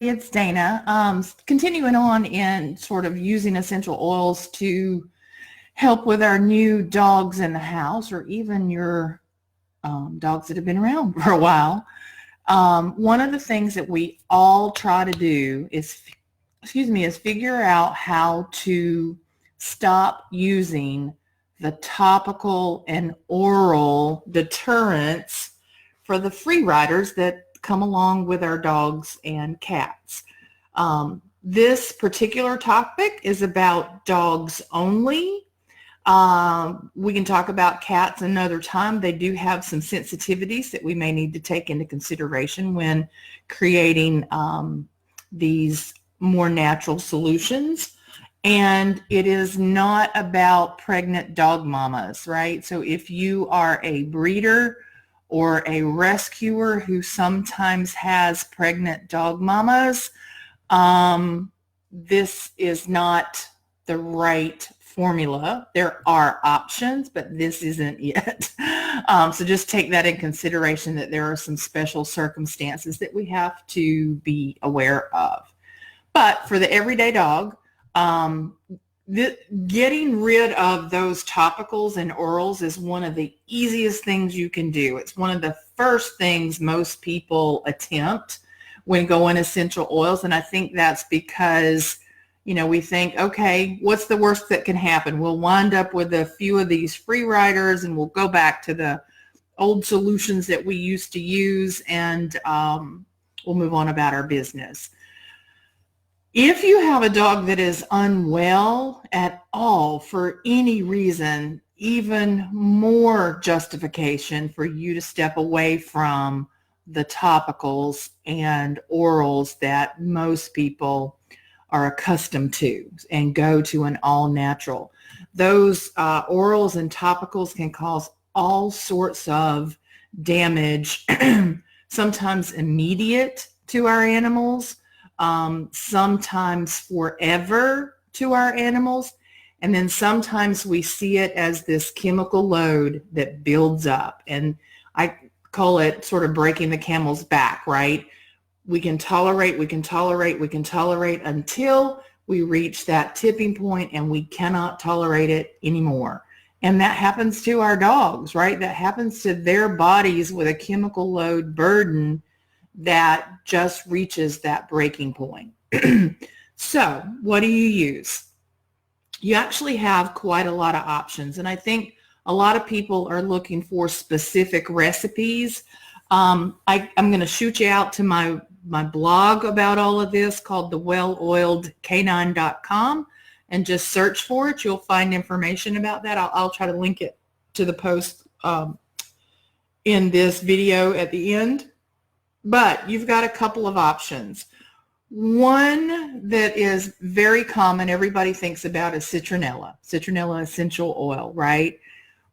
It's Dana. Continuing on in sort of using essential oils to help with our new dogs in the house, or even your dogs that have been around for a while. One of the things that we all try to do is, is figure out how to stop using the topical and oral deterrents for the free riders that come along with our dogs and cats. This particular topic is about dogs only. We can talk about cats another time. They do have some sensitivities that we may need to take into consideration when creating these more natural solutions. And it is not about pregnant dog mamas, right? So if you are a breeder or a rescuer who sometimes has pregnant dog mamas, this is not the right formula. There are options, but this isn't it. So just take that in consideration, that there are some special circumstances that we have to be aware of. But for the everyday dog, getting rid of those topicals and orals is one of the easiest things you can do. It's one of the first things most people attempt when going essential oils. And I think that's because, we think, okay, what's the worst that can happen? We'll wind up with a few of these free riders and we'll go back to the old solutions that we used to use, and we'll move on about our business. If you have a dog that is unwell at all for any reason, even more justification for you to step away from the topicals and orals that most people are accustomed to and go to an all-natural. Those orals and topicals can cause all sorts of damage, sometimes immediate to our animals, sometimes forever to our animals, and then sometimes we see it as this chemical load that builds up. And I call it sort of breaking the camel's back, right? We can tolerate until we reach that tipping point and we cannot tolerate it anymore. And that happens to our dogs, right? That happens to their bodies with a chemical load burden that just reaches that breaking point. So what do you use? You actually have quite a lot of options. And I think a lot of people are looking for specific recipes. I'm going to shoot you out to my blog about all of this, called thewelloiledcanine.com, and just search for it. You'll find information about that. I'll try to link it to the post in this video at the end. But you've got a couple of options. One that is very common, everybody thinks about, is Citronella essential oil, right?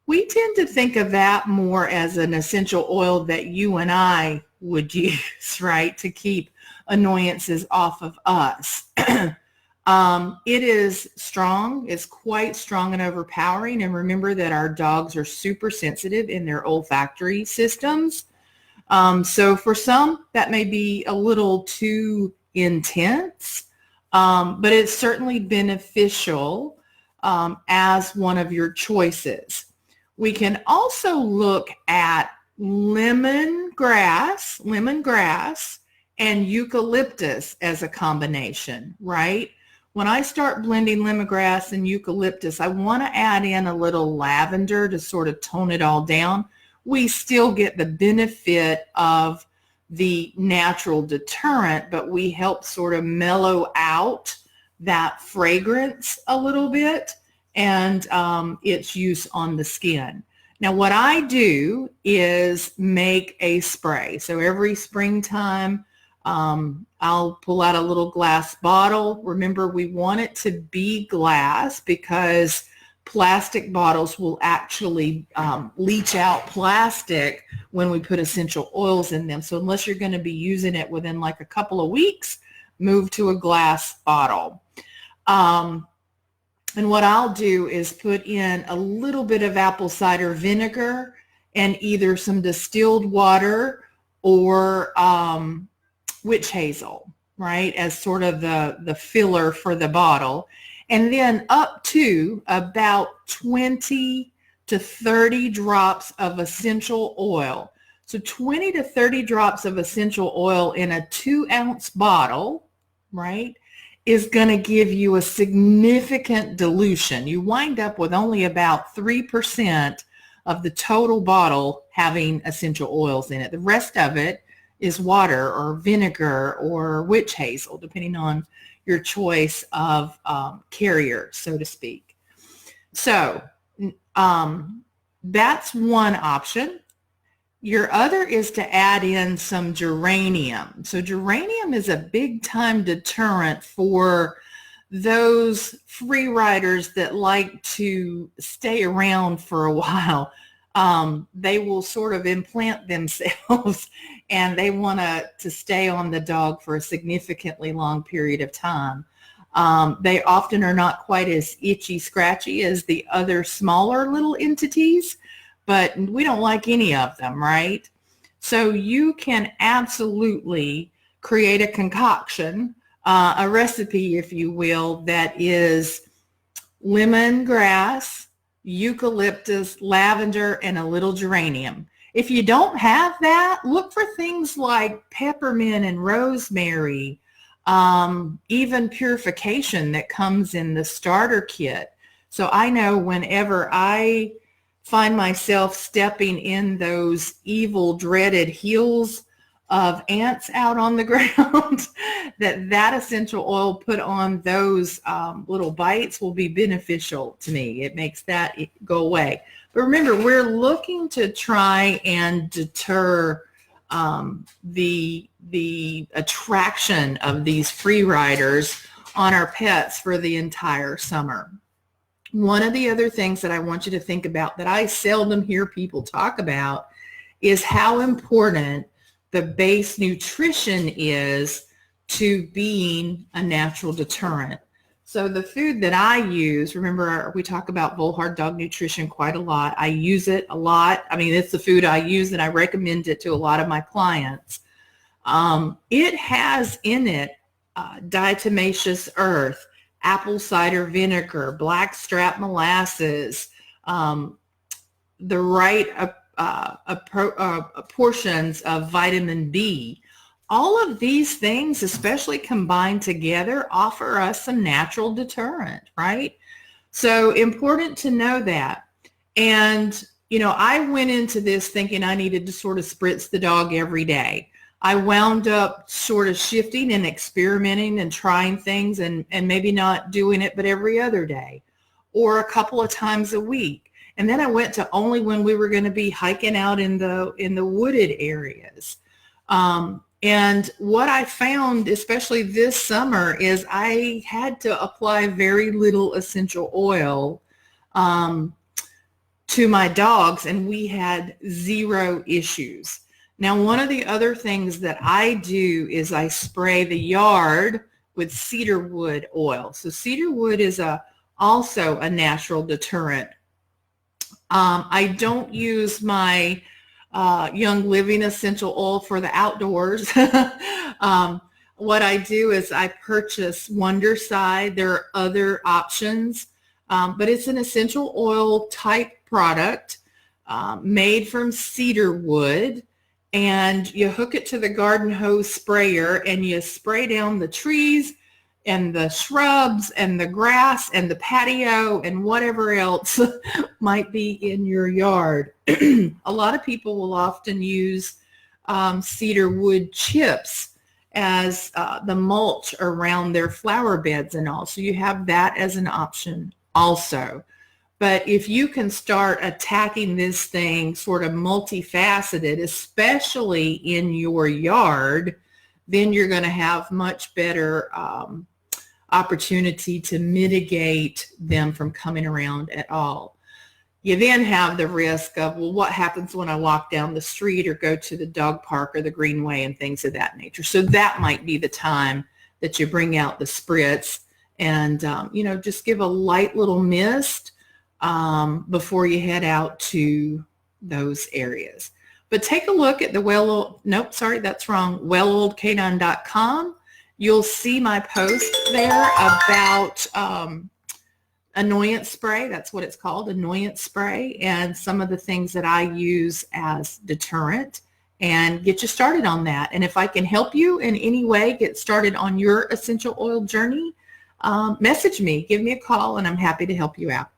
We tend to think of that more as an essential oil that you and I would use, right, to keep annoyances off of us. It is strong. It's quite strong and overpowering. And remember that our dogs are super sensitive in their olfactory systems. So for some, that may be a little too intense, but it's certainly beneficial as one of your choices. We can also look at lemongrass and eucalyptus as a combination, right? When I start blending lemongrass and eucalyptus, I want to add in a little lavender to sort of tone it all down. We still get the benefit of the natural deterrent, but we help sort of mellow out that fragrance a little bit and its use on the skin. Now, what I do is make a spray. So every springtime, I'll pull out a little glass bottle. Remember, we want it to be glass because plastic bottles will actually leach out plastic when we put essential oils in them. So unless you're going to be using it within like a couple of weeks, move to a glass bottle. And what I'll do is put in a little bit of apple cider vinegar and either some distilled water or witch hazel. right, as sort of the filler for the bottle. And then up to about 20 to 30 drops of essential oil. So 20 to 30 drops of essential oil in a 2-ounce bottle, right, is going to give you a significant dilution. You wind up with only about 3% of the total bottle having essential oils in it. The rest of it is water or vinegar or witch hazel, depending on your choice of carrier, so to speak. So that's one option. Your other is to add in some geranium. So geranium is a big time deterrent for those free riders that like to stay around for a while. They will sort of implant themselves and they want to stay on the dog for a significantly long period of time. They often are not quite as itchy, scratchy as the other smaller little entities, but we don't like any of them, right? So you can absolutely create a concoction, a recipe, if you will, that is lemongrass, eucalyptus, lavender, and a little geranium. If you don't have that, look for things like peppermint and rosemary, even purification that comes in the starter kit. So I know whenever I find myself stepping in those evil, dreaded heels of ants out on the ground, that essential oil put on those little bites will be beneficial to me. It makes that go away. But remember, we're looking to try and deter the attraction of these free riders on our pets for the entire summer. One of the other things that I want you to think about that I seldom hear people talk about is how important the base nutrition is to being a natural deterrent. So the food that I use, remember we talk about Volhard dog nutrition quite a lot. I use it a lot. I mean, it's the food I use and I recommend it to a lot of my clients. It has in it diatomaceous earth, apple cider vinegar, blackstrap molasses, the right portions of vitamin B. All of these things, especially combined together, offer us some natural deterrent, right? So important to know that. And, you know, I went into this thinking I needed to sort of spritz the dog every day. I wound up sort of shifting and experimenting and trying things and maybe not doing it, but every other day or a couple of times a week. And then I went to only when we were going to be hiking out in the wooded areas. And what I found, especially this summer, is I had to apply very little essential oil to my dogs, and we had zero issues. Now, one of the other things that I do is I spray the yard with cedar wood oil. So cedar wood is also a natural deterrent. I don't use my Young Living essential oil for the outdoors. What I do is I purchase Wonderside. There are other options, but it's an essential oil type product made from cedar wood. And you hook it to the garden hose sprayer and you spray down the trees and the shrubs and the grass and the patio and whatever else might be in your yard. A lot of people will often use cedar wood chips as the mulch around their flower beds and all. So you have that as an option also. But if you can start attacking this thing sort of multifaceted, especially in your yard, then you're going to have much better opportunity to mitigate them from coming around at all. You then have the risk of, well, what happens when I walk down the street or go to the dog park or the greenway and things of that nature. So that might be the time that you bring out the spritz and, you know, just give a light little mist before you head out to those areas. But take a look at the welloldcanine.com You'll see my post there about annoyance spray. That's what it's called, annoyance spray, and some of the things that I use as deterrent, and get you started on that. And if I can help you in any way get started on your essential oil journey, message me, give me a call, and I'm happy to help you out.